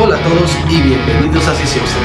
Hola a todos y bienvenidos a Cisioxtec.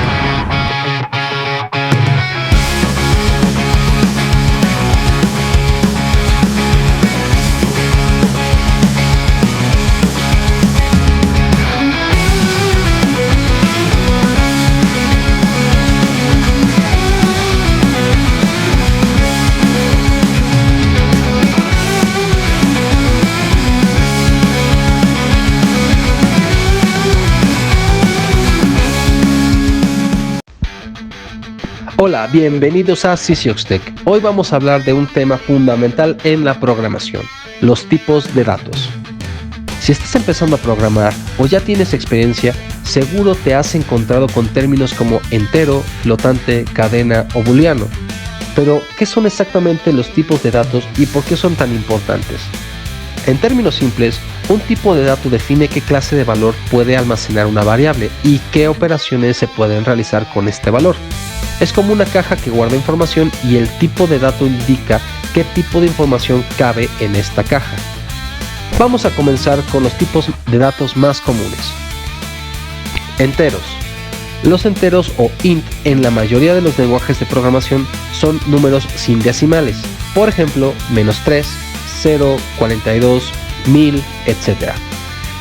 Hola, bienvenidos a Cisioxtec. Hoy vamos a hablar de un tema fundamental en la programación, los tipos de datos. Si estás empezando a programar o ya tienes experiencia, seguro te has encontrado con términos como entero, flotante, cadena o booleano. Pero, ¿qué son exactamente los tipos de datos y por qué son tan importantes? En términos simples, un tipo de dato define qué clase de valor puede almacenar una variable y qué operaciones se pueden realizar con este valor. Es como una caja que guarda información y el tipo de dato indica qué tipo de información cabe en esta caja. Vamos a comenzar con los tipos de datos más comunes. Enteros. Los enteros o int en la mayoría de los lenguajes de programación son números sin decimales. Por ejemplo, -3, 0, 42, 1000, etc.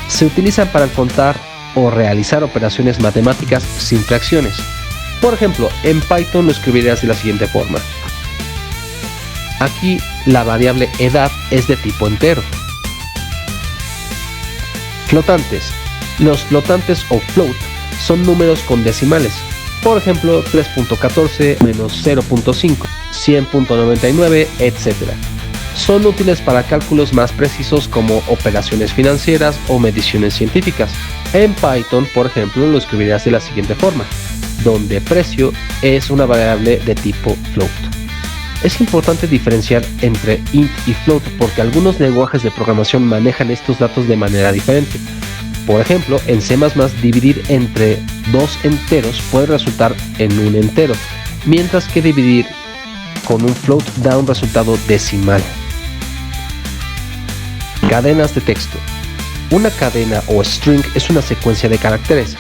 Se utilizan para contar o realizar operaciones matemáticas sin fracciones. Por ejemplo, en Python lo escribirías de la siguiente forma. Aquí la variable edad es de tipo entero. Flotantes. Los flotantes o float son números con decimales. Por ejemplo, 3.14 menos 0.5, 100.99, etc. Son útiles para cálculos más precisos como operaciones financieras o mediciones científicas. En Python, por ejemplo, lo escribirías de la siguiente forma, donde precio es una variable de tipo float. Es importante diferenciar entre int y float porque algunos lenguajes de programación manejan estos datos de manera diferente. Por ejemplo, en C++, dividir entre dos enteros puede resultar en un entero, mientras que dividir con un float da un resultado decimal. Cadenas de texto. Una cadena o string es una secuencia de caracteres.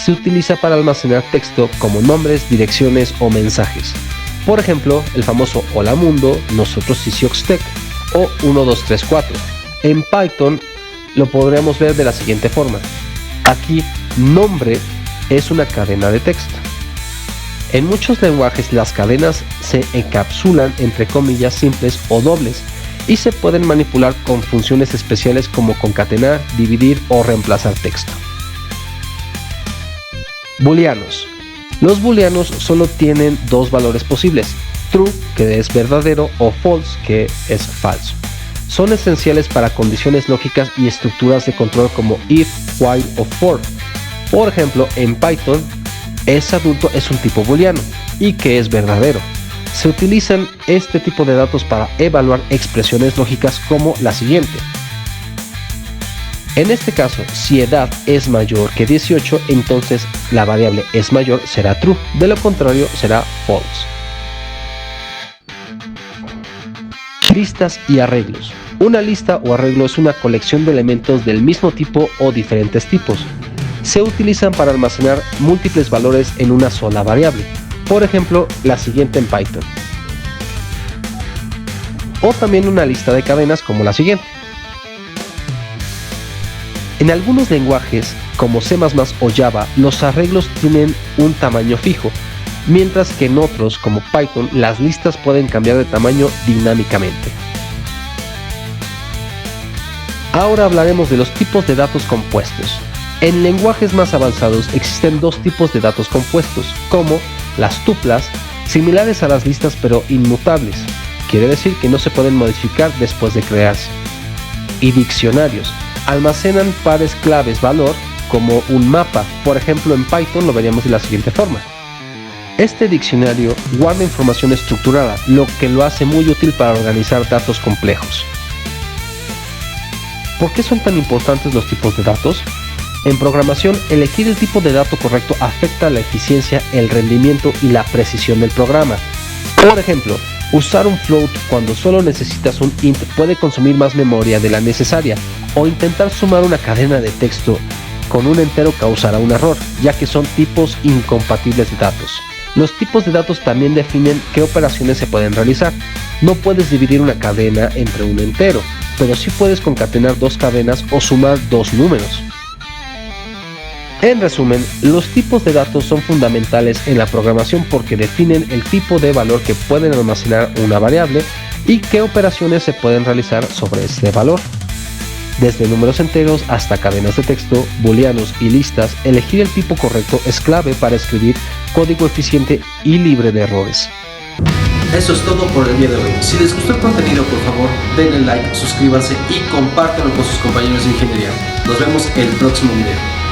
Se utiliza para almacenar texto como nombres, direcciones o mensajes. Por ejemplo, el famoso Hola Mundo, nosotros Cisioxtec o 1234. En Python lo podríamos ver de la siguiente forma. Aquí, nombre es una cadena de texto. En muchos lenguajes las cadenas se encapsulan entre comillas simples o dobles y se pueden manipular con funciones especiales como concatenar, dividir o reemplazar texto. Booleanos. Los booleanos solo tienen dos valores posibles, true, que es verdadero, o false, que es falso. Son esenciales para condiciones lógicas y estructuras de control como if, while o for. Por ejemplo, en Python, es adulto es un tipo booleano y que es verdadero. Se utilizan este tipo de datos para evaluar expresiones lógicas como la siguiente. En este caso, si edad es mayor que 18, entonces la variable es mayor será true, de lo contrario será false. Listas y arreglos. Una lista o arreglo es una colección de elementos del mismo tipo o diferentes tipos. Se utilizan para almacenar múltiples valores en una sola variable. Por ejemplo, la siguiente en Python. O también una lista de cadenas como la siguiente. En algunos lenguajes, como C++ o Java, los arreglos tienen un tamaño fijo, mientras que en otros, como Python, las listas pueden cambiar de tamaño dinámicamente. Ahora hablaremos de los tipos de datos compuestos. En lenguajes más avanzados existen dos tipos de datos compuestos, como las tuplas, similares a las listas pero inmutables, quiere decir que no se pueden modificar después de crearse, y diccionarios. Almacenan pares claves valor como un mapa. Por ejemplo, en Python lo veríamos de la siguiente forma. Este diccionario guarda información estructurada, lo que lo hace muy útil para organizar datos complejos. ¿Por qué son tan importantes los tipos de datos? En programación, elegir el tipo de dato correcto afecta la eficiencia, el rendimiento y la precisión del programa. Por ejemplo, usar un float cuando solo necesitas un int puede consumir más memoria de la necesaria, o intentar sumar una cadena de texto con un entero causará un error, ya que son tipos incompatibles de datos. Los tipos de datos también definen qué operaciones se pueden realizar. No puedes dividir una cadena entre un entero, pero sí puedes concatenar dos cadenas o sumar dos números. En resumen, los tipos de datos son fundamentales en la programación porque definen el tipo de valor que pueden almacenar una variable y qué operaciones se pueden realizar sobre este valor. Desde números enteros hasta cadenas de texto, booleanos y listas, elegir el tipo correcto es clave para escribir código eficiente y libre de errores. Eso es todo por el día de hoy. Si les gustó el contenido, por favor, denle like, suscríbanse y compártanlo con sus compañeros de ingeniería. Nos vemos en el próximo video.